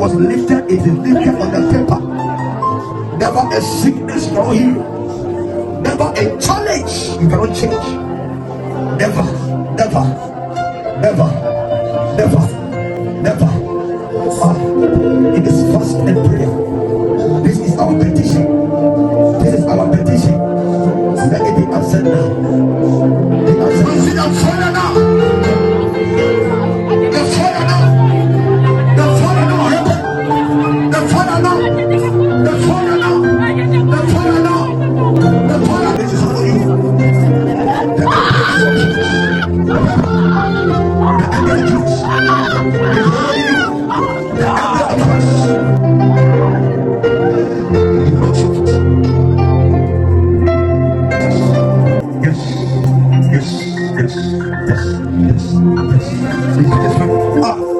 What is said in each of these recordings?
was lifted, it is lifted on the paper. Never a sickness nor healing. Never a challenge you cannot change. Never, never, never, never, never. It is fast and prayer. This is our petition. This is our petition. Let it be answered now. The answer is the fire now. The fire now. The fire now. The fire now. The fire now. The fire now. The fire. This is for you.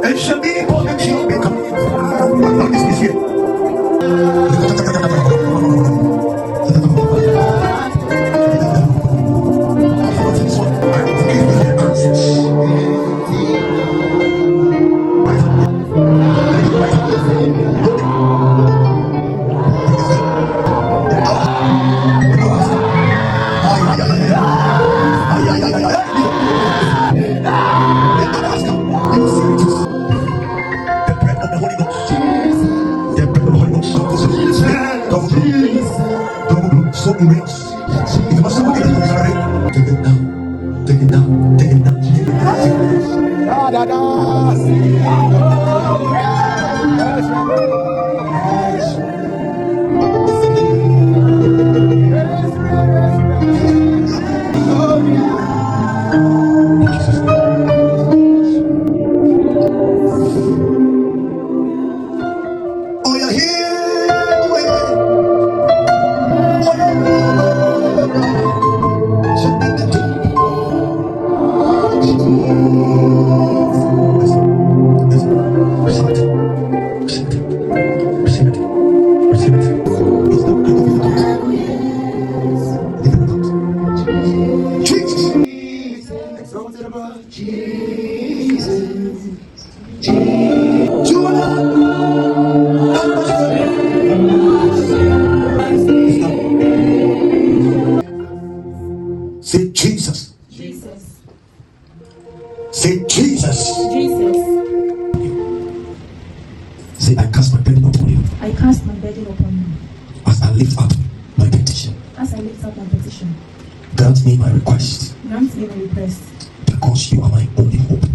It should be important to become. What is this here? So immense. It must have been take it down, take it down, take it down, take it down. Oh, you're here. Say Jesus. Jesus. Say Jesus. Jesus. Say I cast my burden upon you. I cast my burden upon you. As I lift up my petition. As I lift up my petition. Grant me my request. Grant me my request. Because you are my only hope.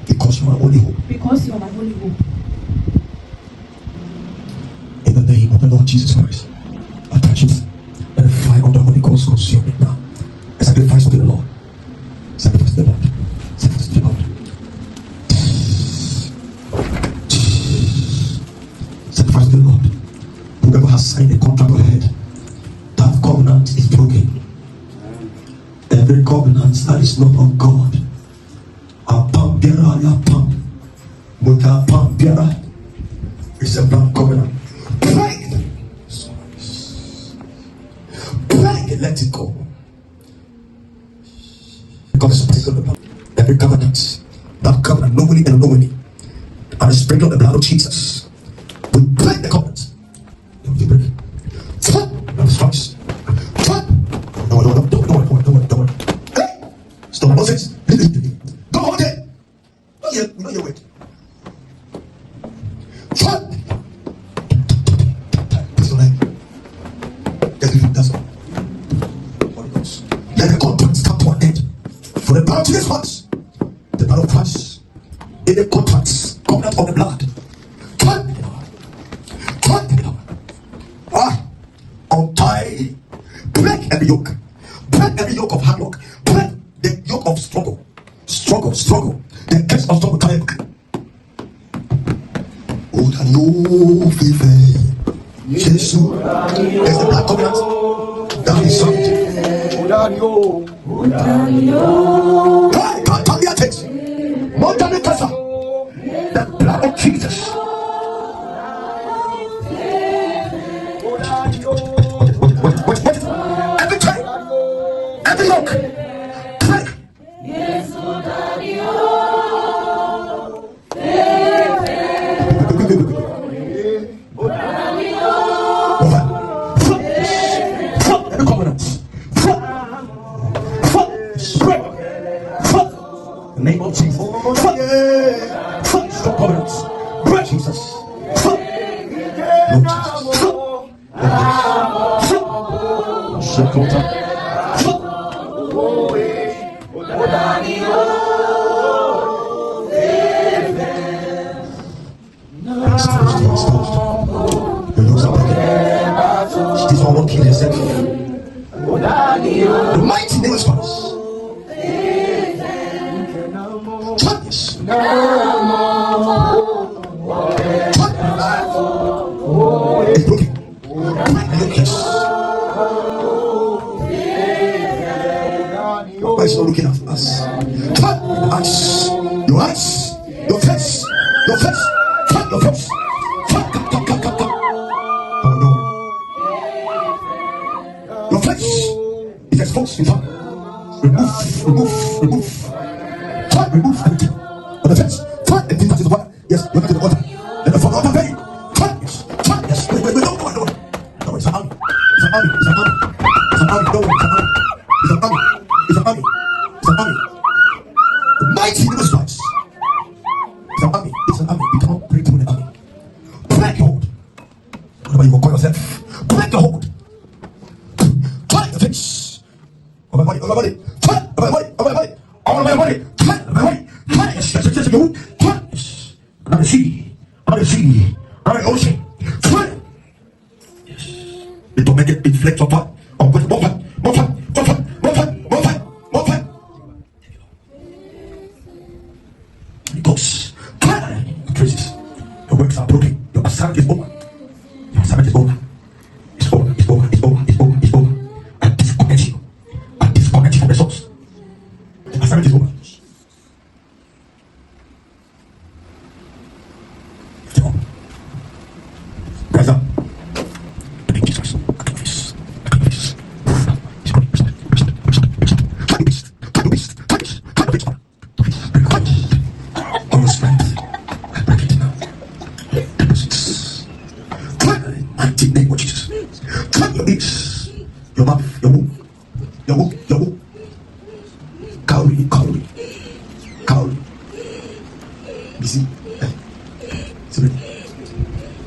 Because you are my only hope. Because you are my only hope. In the name of the Lord Jesus Christ, I touch it. And the fire of the Holy Ghost consume it now. A sacrifice to the Lord. Sacrifice to the Lord. Sacrifice to the Lord. Sacrifice to the Lord. Whoever has signed a contract with head, that covenant is broken. Every covenant that is not of God, a pam biara, a pam, muta pam biara, is a bad covenant. Break it. Break it. Let it go. God is sprinkling the blood. Every covenant, that covenant, knowingly and unknowingly, and the sprinkle of the blood of Jesus, we break the covenant. We break it. That is Christ. No, don't worry. Hey! Stop nonsense. Don't hold it. We know your word. Please don't let. That's all. Holy Ghost. Let the contracts come to an end. For the blood of Jesus Christ, the blood of Christ, in the contracts, covenant of the blood. Untie, break every yoke of hard work, break the yoke of struggle, the curse of struggle. Oh, that no fever, Jesus, there's the black covenant that is signed. The blood of Jesus. Every time, every yoke, break. Jesus. Stop covenants. Break Jesus. Lord Jesus. Your nose are broken. This one won't kill yourself. The mighty name of Jesus. Yes. It's broken. Yes. Why is not looking at us? Turn your eyes. Your eyes. Your face. Your face. Turn your face. Oh no. Your face is exposed in front. Remove. Turn, remove everything. On the fence. Turn the thing that is the water. Yes, you're getting the water. Let the water very. Turn, yes. Wait, no. No, it's an army. It's an army. Don't worry, it's an army. The mighty name of Christ. It's an army. You cannot break through the army. Break your hold. Whatever you will call yourself. Break your hold. Turn the fence. On my body. Turn on my body. On my body. Turn on my body. Yes. On the sea. On the ocean. Turn. Yes. It don't make it inflict your part. More fun. It goes. Praises. Your works are broken. Your assignment is over. It's over. I disconnect you from the source. The assignment is over. Rise up. Thank Jesus. All the strength. I break it now. Deposits. Mighty name of Jesus. Turn your lips, your mouth, your womb. Cowrie. Busy.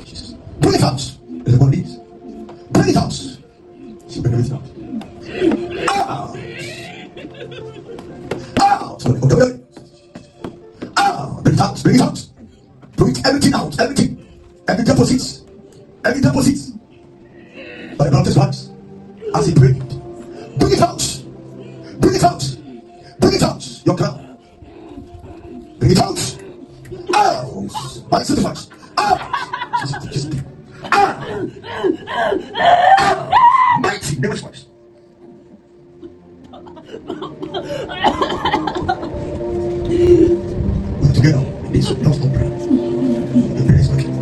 Jesus. Bring it out. There's a one of these. Bring it out. She bring it out. Out. Okay. Bring it out. Bring everything out. Every deposits. By the Baptist hands. As he prayed. Bring it out. Your crown. Bring it out. My sacrifice. Mighty name of Christ. We're together in this. Don't stop praying. Your prayer is working.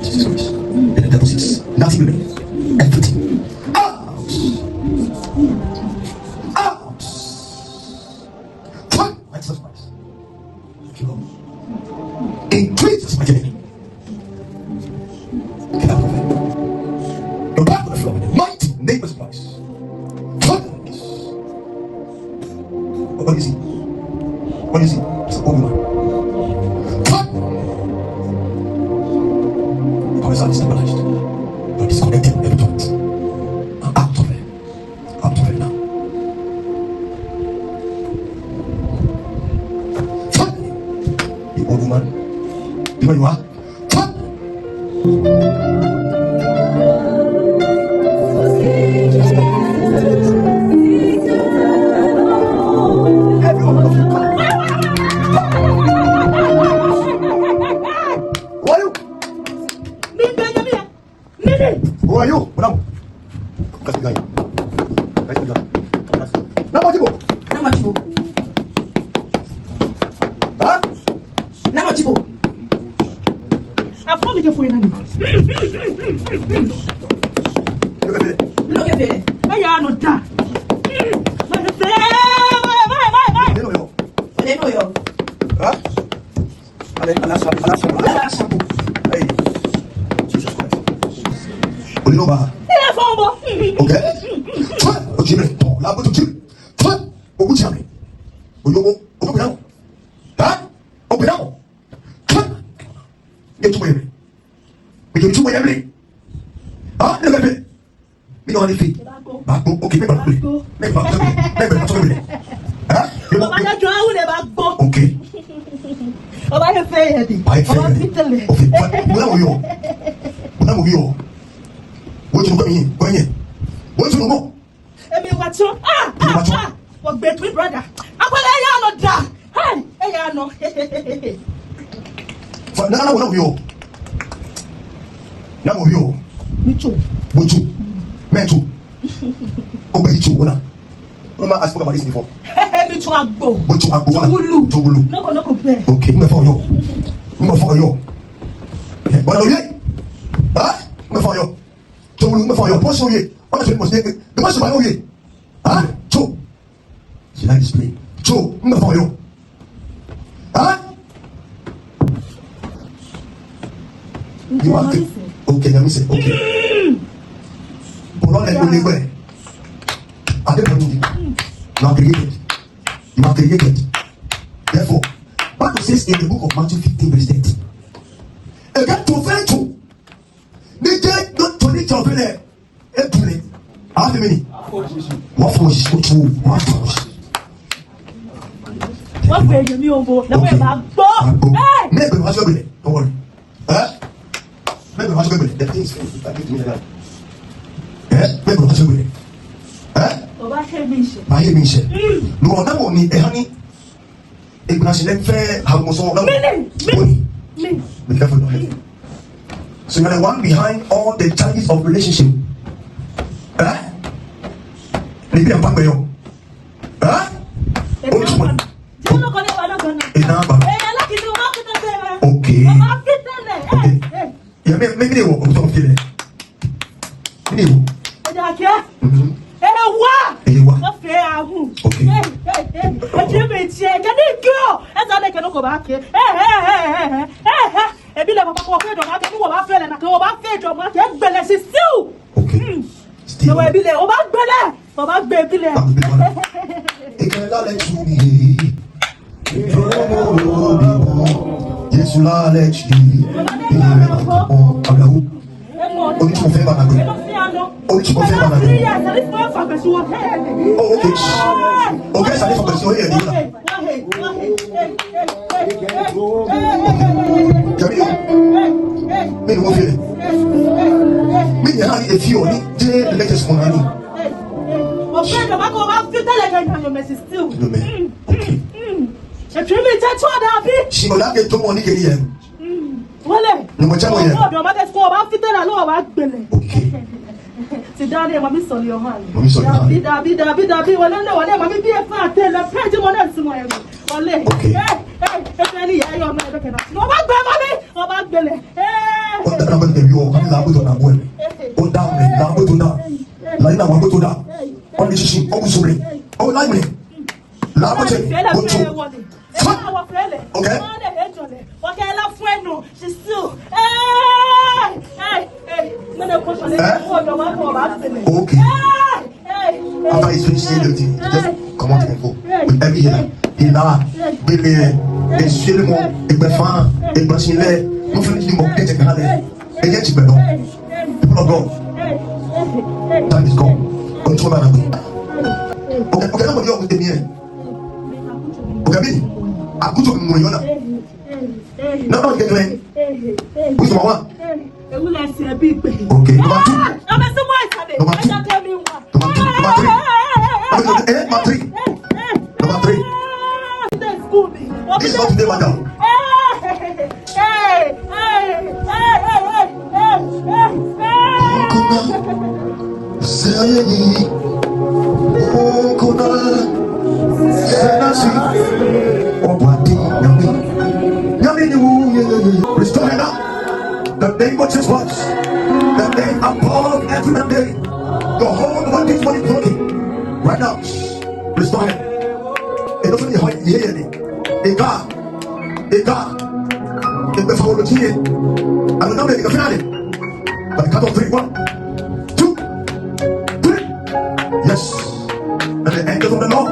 Jesus Christ. And the devil sits. Nothing remains. Everything. Out. Turn. Mighty Jesus Christ. Thank you, Lord. In Jesus' mighty name. Get out of there. Go back to the floor. In the mighty name of Christ. Turn. What do you see? It's an old woman. Turn. How is that stabilized? You're disconnected every point. Out of it now. Turn. You old woman. You know where you are? Turn. Every one of you come. Who are you? Now, kasih guy. Nama Cibo. Hah? Nama Cibo. Apa ni kepo ini? Lo que pede. Ayah no ta. Neno yo. Hah? Alas. Hey. Jesus Christ. Olinoba. Ele é bombo. Okay. Ojime. La butu. chip. Put Oguchami. Ogo now. Huh? Open now. Get to where? Because you where? Ah, look at it. Me no anything. Back go. Okay, make back go. Make back go. Huh? Baba jo awu le back go. Okay. Baba he fe yedi. Baba pitele. Okay. Muna mo yo. What you going in? Going in. What you go? Emi wacho. Ah. What bet me brother. Akwala ya no da. Hey, ya no. For na mo yo. Na mo yo. Micho. Mentu. Obe ichu ona. Mama I spoke about this before. Micho agbo. Micho agbo. Togulu. No ko be. Okay, me for yo. Bona oye. Ah? Me for yo. Togulu me for yo. Poso ye. What is must dey? The must ba oye. Ah? Cho. She like this play. Cho, me for yo. Ah? You want to? Okay, let me say. Okay. But let me live. I don't know. You are created. Therefore, Bible says in the book of Matthew 15 verse 8. Again to venture. They get not to the job there. Empty. How many? What was true? What way you mean over? The way back. Hey! Maybe what's your billet? Don't worry. Huh? Maybe what's your billet? The things I give to me like that. Maybe what's your billet? Huh? Baba Hemishe. By Hemishe. No, that one need a honey. A national fair, how was all that? Be careful. So you're the one behind all the challenges of relationship. Huh? Maybe I'm back by you. Huh? Which one? Okay. Okay. Yeah, maybe they will talk to them. Maybe. Okay. Okay. Still. Yes, you are let you. Only to confirm only to confirm oh, okay. Okay, ça dépend de ce qu'il y a. Mais nous fait. Mais il y a des filles, on dit, les mecs sont en ligne. Si on a que tout le monde qui est nous me tiens moyen. Ok. C'est dans les mamies sur le hand. Mamies sur le hand. Dabi, on a mamie bien fait la fête de mon âme. Ok. On va gueuler. On t'a pas de bio, on l'a besoin d'avoir. On t'a besoin d'avoir. Là, il a besoin d'avoir. On est ici, on vous oublie. On l'a mis. Là, on est. Ok. Okay, la fueno, she's still. Okay. After he's finished saying the thing, just come on and go. With every year, il a, il suit le mot, il peut faire, il peut signer, nous faisons du mot, il est calé, et il est bon. People of God, time is gone. Control my way. Okay, nobody else with me. Okay, I go to Muriona. No, get me. Which one? Okay, number 2. Number 3. Number 3. This is not today, madam. Restore her now. The name of Jesus was the name above every name. The whole world is money broken. Right now, restore her. It doesn't hear it. God. It was for the team. I don't know if you can find it. But the count of 3, 1, 2, 3. Yes. And angels of the Lord.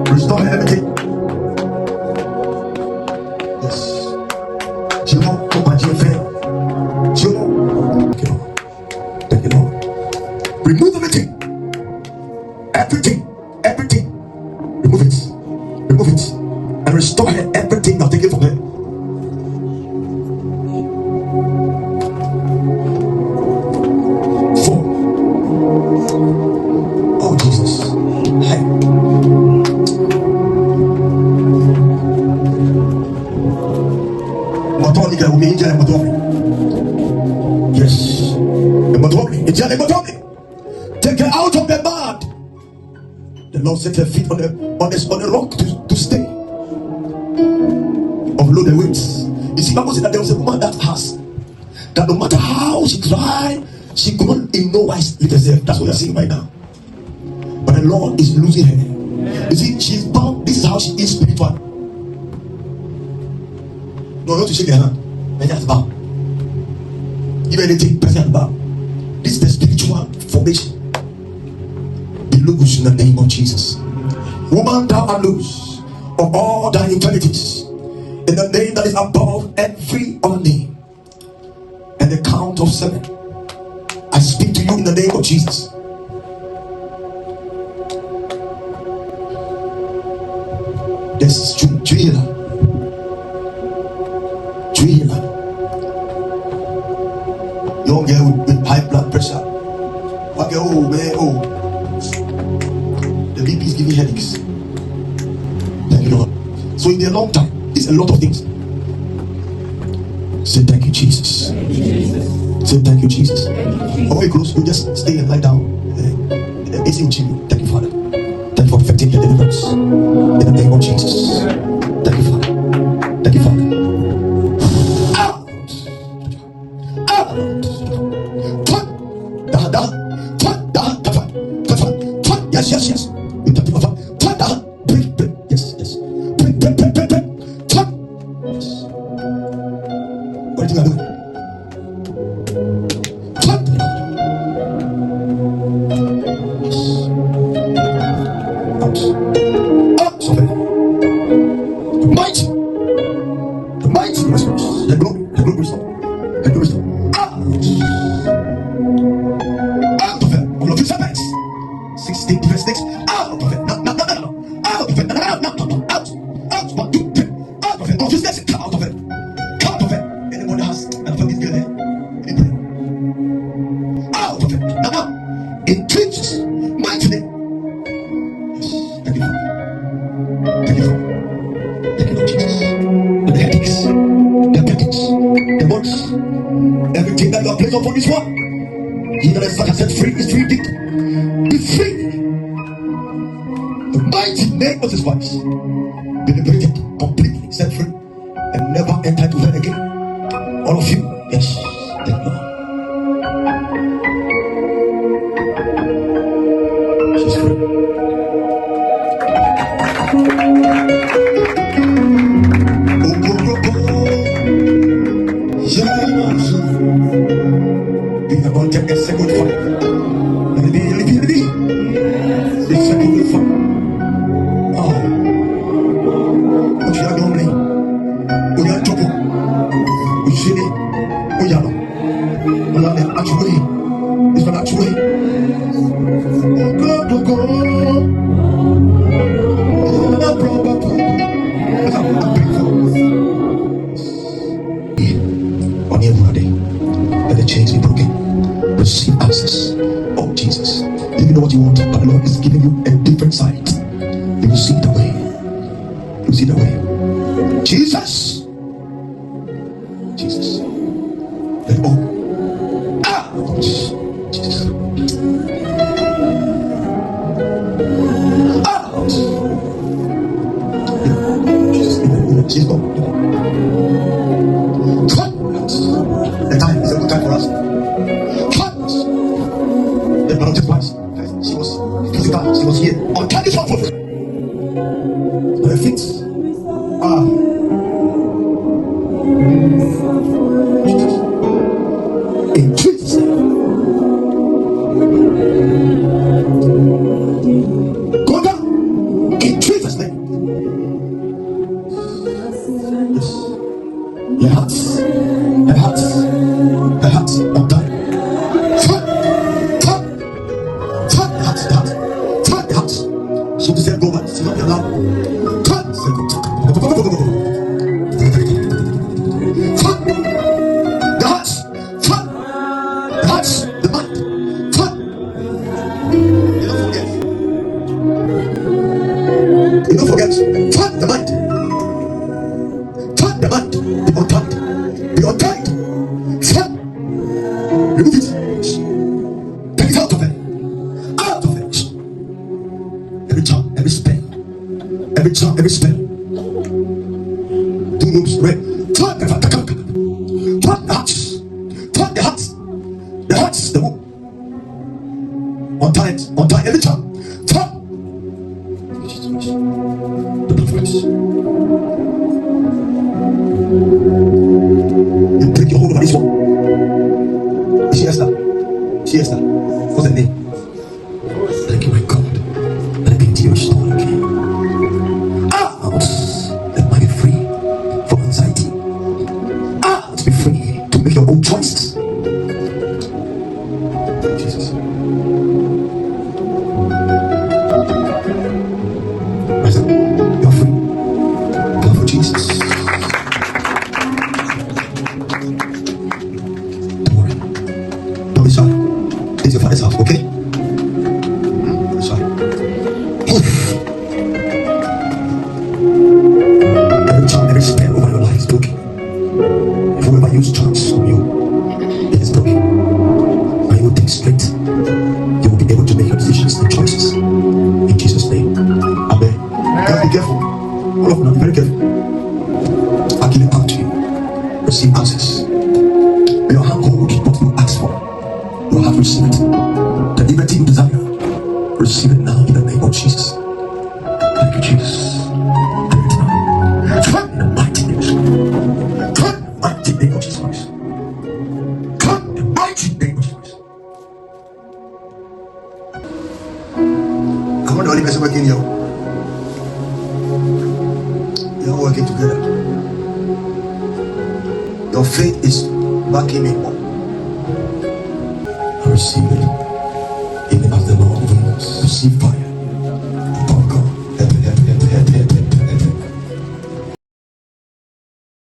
Restore everything. Yes. Thank you, Lord. Thank you, Lord. Remove everything. Everything. Everything. Remove it. Remove it. And restore her everything you have taken from her. Oh, Jesus. Hey. Yes. Take her out of the mud. The Lord set her feet on the rock to stay. Offload the weights. You see, Bible said that there was a woman that has that no matter how she tried, she could not in no wise lift herself. That's what you're seeing right now. But the Lord is losing her. You see, she's bound. This is how she is spiritual. No, you want to shake her hand. Just bow. Give anything, person bow. This is the spiritual formation. Be loose in the name of Jesus. Woman, thou art loose of all thy infirmities in the name that is above every other name. And the count of 7, I speak to you in the name of Jesus. This is Julia. Young girl with high blood pressure. Okay, oh man, oh. The BP is giving headaches. Thank you, Lord. So in a long time, it's a lot of things. Say thank you, Jesus. Say thank you, Jesus. When we close, you just stay and lie down. It's in you. Thank you, Father. Thank you for perfecting your deliverance. In the name of Jesus. Thank you, Father. Thank you, Father. Yes. You tap him. Break. Yes. Break. Tap. Yes. What do you do? Tap. Yes. Out. So very. The might response. The glory restore. Out of it. All of you serpents. 16 different snakes. Out of it. No. Out of it. No. Out. 1, 2, 3. Out of it. All of you snakes. Come out of it. Anybody has and family girl there? Out of it. Now. In Jesus' mighty name. Yes. Thank you, Lord. Thank you, Lord Jesus. The headaches, the pains, the words, everything that you have placed upon this one. He that is set free is free indeed. Be free. The mighty name of his voice. Be liberated, completely set free, and never enter to hell again. All of you, yes, thank you, Lord. She's free. Be about to get second fire. Let the chains be broken. Receive answers. Oh Jesus, you know what you want, but the Lord is giving you a different side. You will see the way. You will see the way. Jesus. Let it open. Jesus. She's gone. The time is a good time for us. The blood of Christ. She was physical. She was here on this one. Her feet. In Jesus' name. So to say, go back. It's not allowed. Cut. The hearts. Cut. The hearts. The mind. Cut. You don't forget. You don't forget. Cut the mind. Cut the mind. Be untied. Be untied. Cut. Remove it. Take it out of it. Out of it. Every charm, every spell. Every charm, every spell. 2 rooms, right? Turn the hearts. Turn the hearts. The hearts, the womb. Untie it. Untie every charm. Turn. The blood of Christ. You break your hold over this one. Is she Esther? She Esther. What's her name? Thank you, my God. Let me into your story again. Let me be free from anxiety. Let's be free to make your own choices. Jesus. Rise up. You're free. Love for Jesus. Don't worry. Don't be shy. This is your father's house, okay? Don't be shy. Every charm, every spell over your life is broken. If whoever used charms on you, it is broken. And you will think straight. You will be able to make your decisions and choices. In Jesus' name. Amen. Guys, be careful. All of you, be very careful. I give it back to you. Receive answers. May your hand hold what you ask for. You have received the liberty you desire. Receive it now in the name of Jesus. Thank you, Jesus. Come in the mighty name of Jesus. Come in the mighty name of Jesus Christ. Come in the mighty name of Jesus Christ. I want the only person working here. You're all working together. Your faith is backing me up. I receive it. Even as the Lord wills. Receive fire.